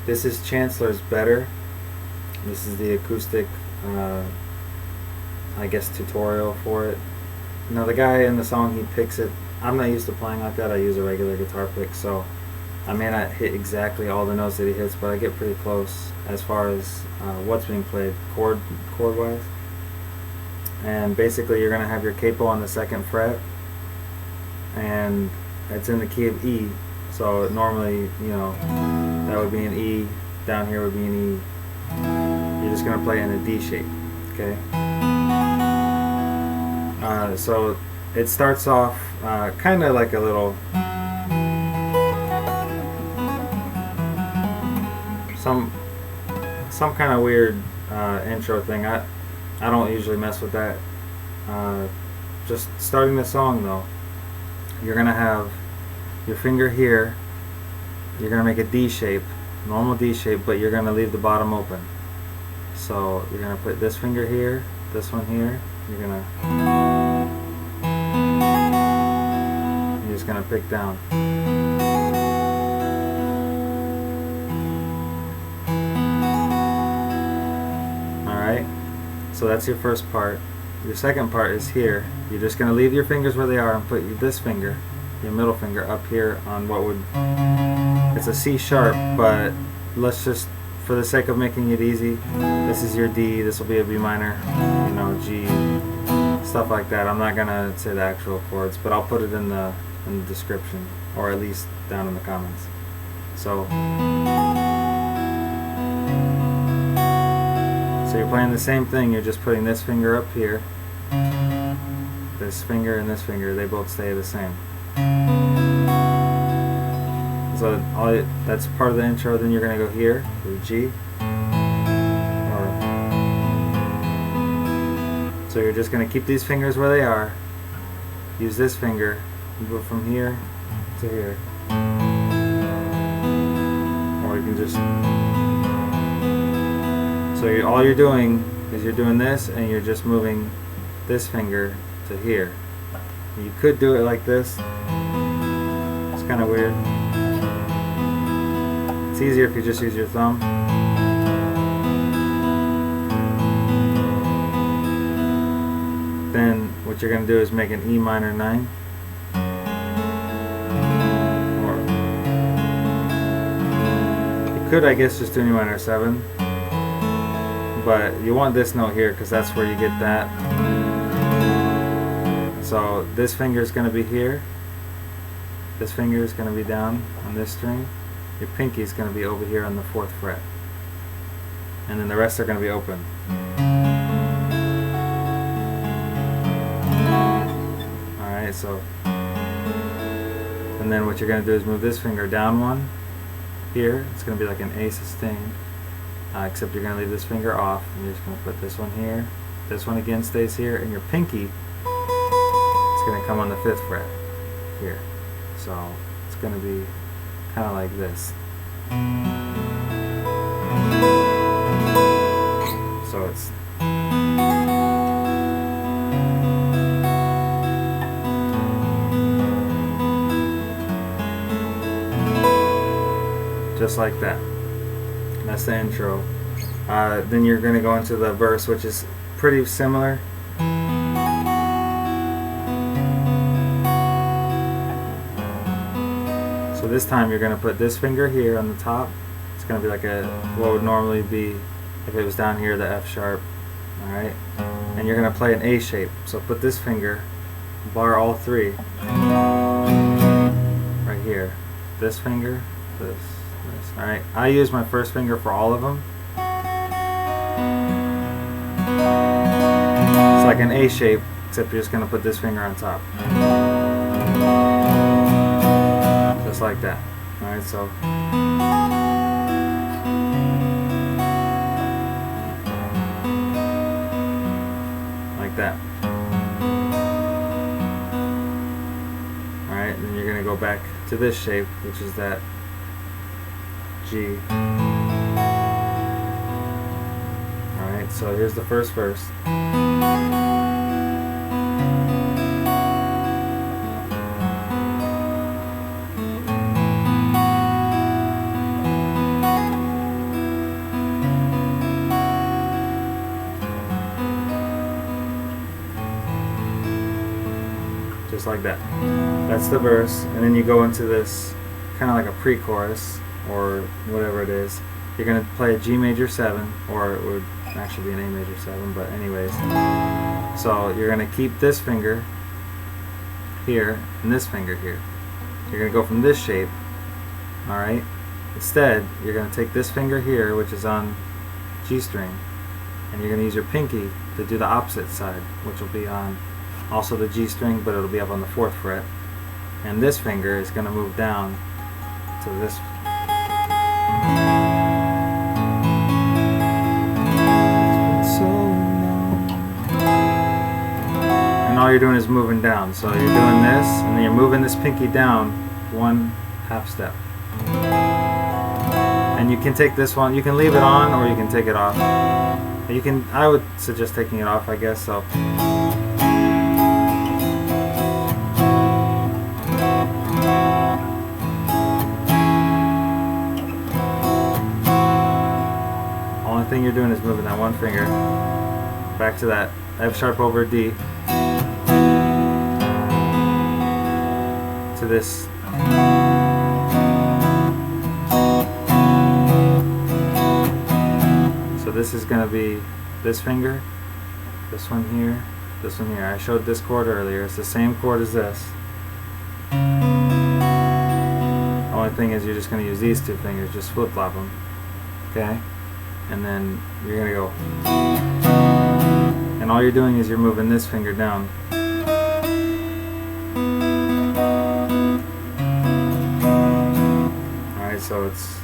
This is Chancellor's Better. This is the acoustic, I guess, tutorial for it. Now the guy in the song, he picks it. I'm not used to playing like that. I use a regular guitar pick, so I may not hit exactly all the notes that he hits, but I get pretty close as far as what's being played chord wise. And basically you're going to have your capo on the 2nd fret, and it's in the key of E. So normally, that would be an E, down here would be an E. You're just going to play in a D shape, okay? So it starts off kind of like a little, some kind of weird intro thing. I don't usually mess with that. Just starting the song though, you're gonna have your finger here. You're gonna make a D shape, normal D shape, but you're gonna leave the bottom open. So you're gonna put this finger here, this one here. You're just gonna pick down. Alright, so that's your first part. Your second part is here. You're just gonna leave your fingers where they are and put this finger, your middle finger, up here on what would, it's a C sharp, but let's just, for the sake of making it easy, this is your D, this will be a B minor, G, stuff like that. I'm not gonna say the actual chords, but I'll put it in the description, or at least down in the comments. So you're playing the same thing, you're just putting this finger up here, this finger and this finger, they both stay the same. So that's part of the intro. Then you're going to go here to G. So you're just going to keep these fingers where they are, use this finger, move it from here to here. Or you can just, so all you're doing is you're doing this and you're just moving this finger to here. You could do it like this. It's kind of weird. It's easier if you just use your thumb. Then what you're going to do is make an E minor 9. Or you could, I guess, just do an E minor 7. But you want this note here because that's where you get that. So this finger is going to be here. This finger is going to be down on this string. Your pinky is going to be over here on the 4th fret. And then the rest are going to be open. Alright, so. And then what you're going to do is move this finger down one. Here, it's going to be like an A sustained. Except you're going to leave this finger off. And you're just going to put this one here. This one again stays here. And your pinky is going to come on the 5th fret. Here. So it's going to be kind of like this. So it's just like that. That's the intro. Then you're going to go into the verse, which is pretty similar. So this time you're going to put this finger here on the top. It's going to be like what would normally be, if it was down here, the F sharp. Alright? And you're going to play an A shape. So put this finger, bar all 3, right here. This finger, this. Alright? I use my first finger for all of them. It's like an A shape, except you're just going to put this finger on top. Just like that. Alright, so like that. Alright, then you're going to go back to this shape, which is that G. Alright, so here's the first verse. just like that. That's the verse, and then you go into this kind of like a pre-chorus or whatever it is. You're going to play a G major 7, or it would actually be an A major 7, but anyways. So you're going to keep this finger here and this finger here. You're going to go from this shape, alright? Instead, you're going to take this finger here, which is on G string, and you're going to use your pinky to do the opposite side, which will be on also the G string, but it'll be up on the 4th fret. And this finger is going to move down to this. And all you're doing is moving down. So you're doing this, and then you're moving this pinky down 1/2 step. And you can take this one, you can leave it on or you can take it off. You can, I would suggest taking it off, I guess. So only thing you're doing is moving that one finger back to that F sharp over D to this. So this is going to be this finger, this one here, this one here. I showed this chord earlier. It's the same chord as this. Only thing is you're just going to use these two fingers, just flip-flop them. Okay? And then you're going to go. And all you're doing is you're moving this finger down. Alright, so it's.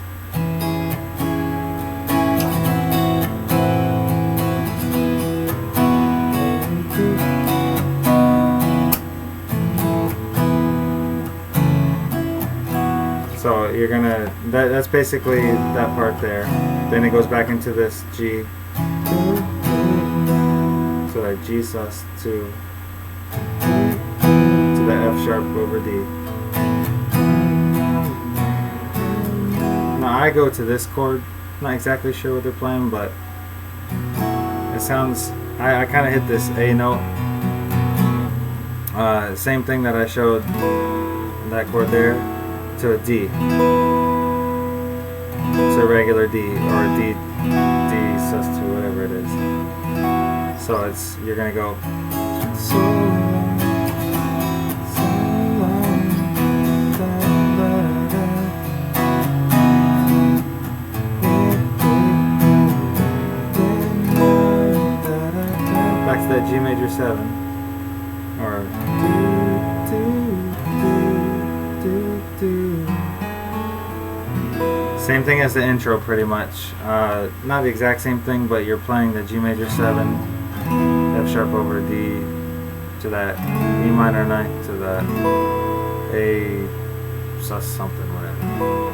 So you're gonna, that's basically that part there. Then it goes back into this G. So that G sus to the F sharp over D. Now I go to this chord. Not exactly sure what they're playing, but it sounds, I kind of hit this A note. Same thing that I showed that chord there. To a D, to a regular D, or a D sus 2, whatever it is. So it's, you're gonna go so long, back to that G major 7, or same thing as the intro, pretty much. Not the exact same thing, but you're playing the G major 7, F sharp over D, to that E minor 9, to that A sus something, whatever.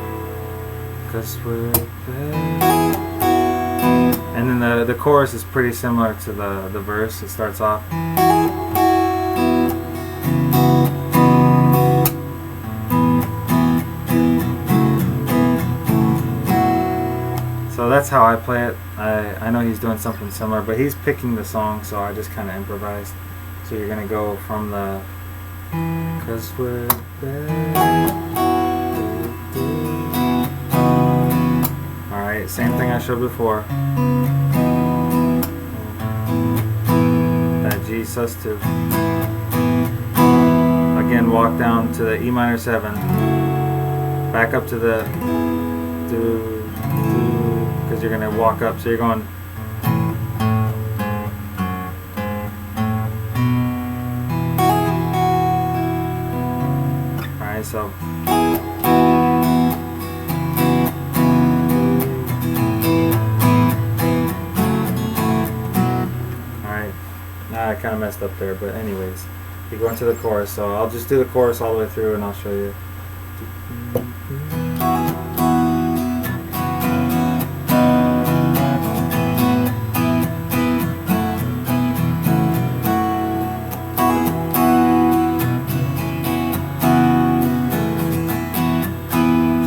'Cause we're there. And then the chorus is pretty similar to the verse. It starts off. So that's how I play it. I know he's doing something similar, but he's picking the song, so I just kind of improvised. So you're gonna go from the 'cause we're there. Alright, same thing I showed before. That G sus 2. Again, walk down to the E minor 7. Back up to the do. Because you're going to walk up, so you're going. Alright, so. Alright, I kind of messed up there, but anyways, you go into the chorus, so I'll just do the chorus all the way through and I'll show you.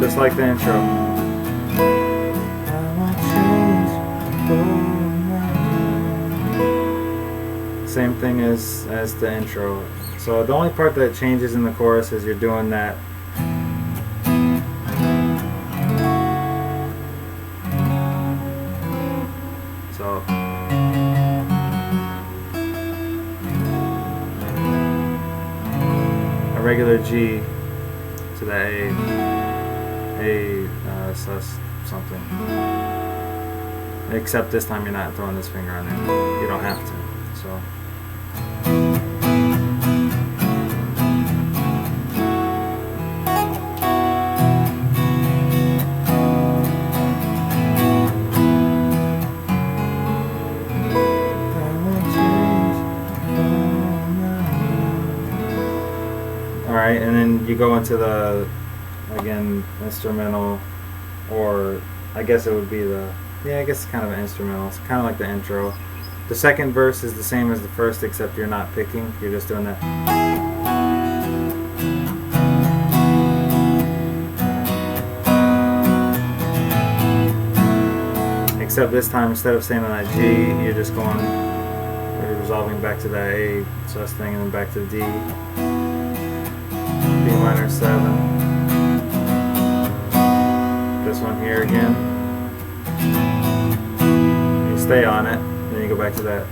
Just like the intro. Same thing as the intro. So the only part that changes in the chorus is you're doing that. So a regular G to the A sus something. Except this time you're not throwing this finger on it. You don't have to. So. Alright, and then you go into the, again, instrumental, or I guess it would be the, yeah, I guess it's kind of an instrumental. It's kind of like the intro. The second verse is the same as the first, except you're not picking. You're just doing that. Except this time, instead of staying on that G, you're just going, you're resolving back to that A sus thing, and then back to D. B minor 7. This one here again. You stay on it, then you go back to that.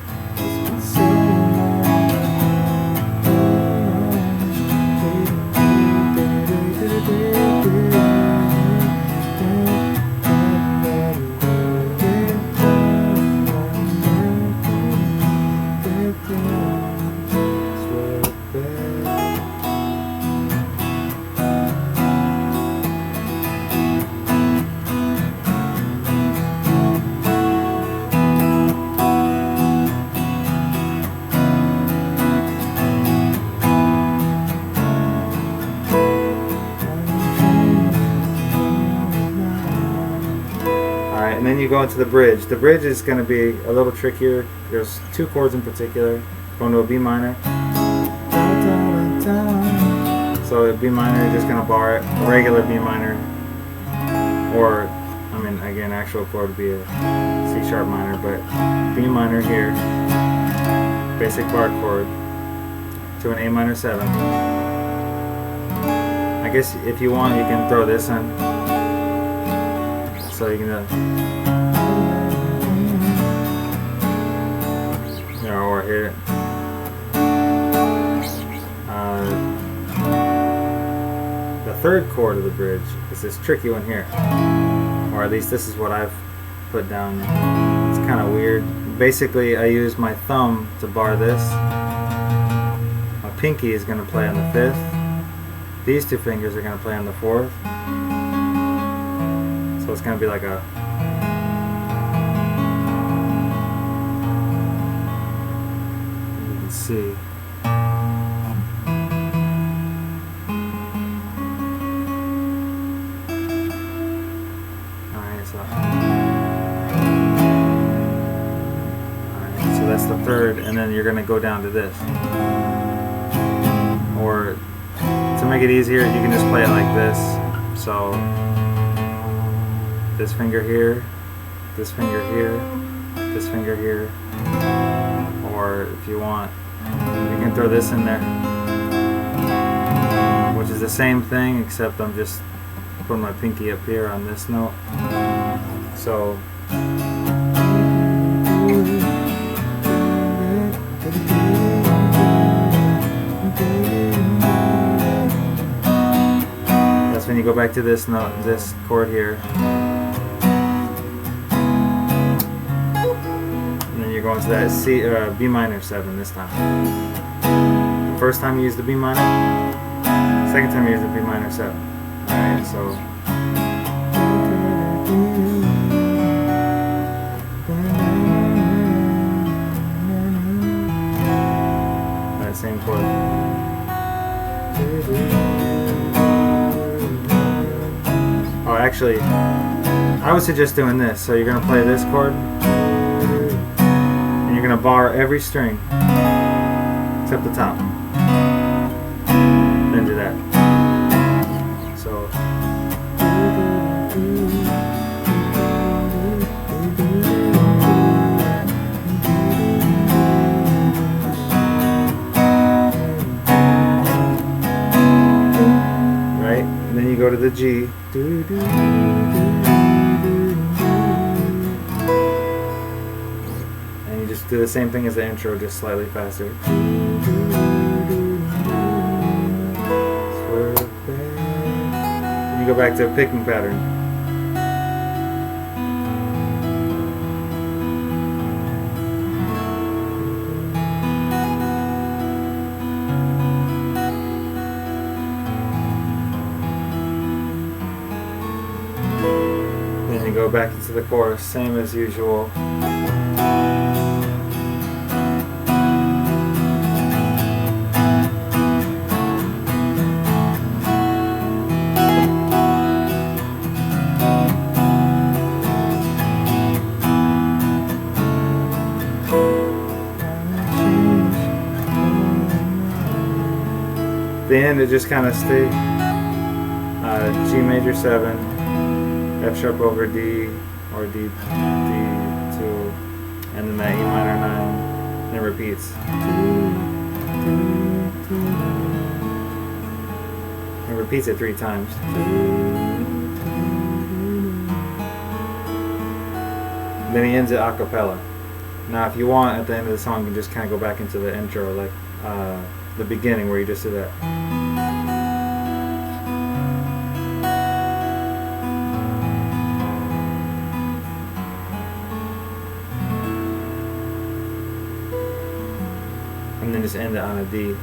And then you go into the bridge. The bridge is going to be a little trickier. There's two chords in particular. Going to a B minor. So a B minor, you're just going to bar it. A regular B minor. Or, I mean, again, actual chord would be a C sharp minor. But B minor here. Basic bar chord. To an A minor 7. I guess if you want, you can throw this in. So you can or hit it. The third chord of the bridge is this tricky one here, or at least this is what I've put down. It's kind of weird. Basically, I use my thumb to bar this. My pinky is going to play on the 5th. These two fingers are going to play on the 4th. So it's going to be like a see. Alright, so that's the third, and then you're going to go down to this. Or to make it easier, you can just play it like this. So this finger here, this finger here, this finger here. Or if you want, you can throw this in there, which is the same thing, except I'm just putting my pinky up here on this note. So that's when you go back to this note, this chord here. You're going to that C, B minor 7 this time. First time you use the B minor, second time you use the B minor 7. Alright, so that same chord. Oh, actually, I would suggest doing this. So you're going to play this chord. You're going to bar every string except the top. Then do that. So G. And you just do the same thing as the intro, just slightly faster. And you go back to a picking pattern. Then you go back into the chorus, same as usual. The end, it just kind of stays G major 7, F sharp over D, or D2, and then that E minor 9, and it repeats. It repeats it 3 times. And then he ends it a cappella. Now if you want, at the end of the song, you can just kind of go back into the intro, like the beginning where you just did that. And then just end it on a D.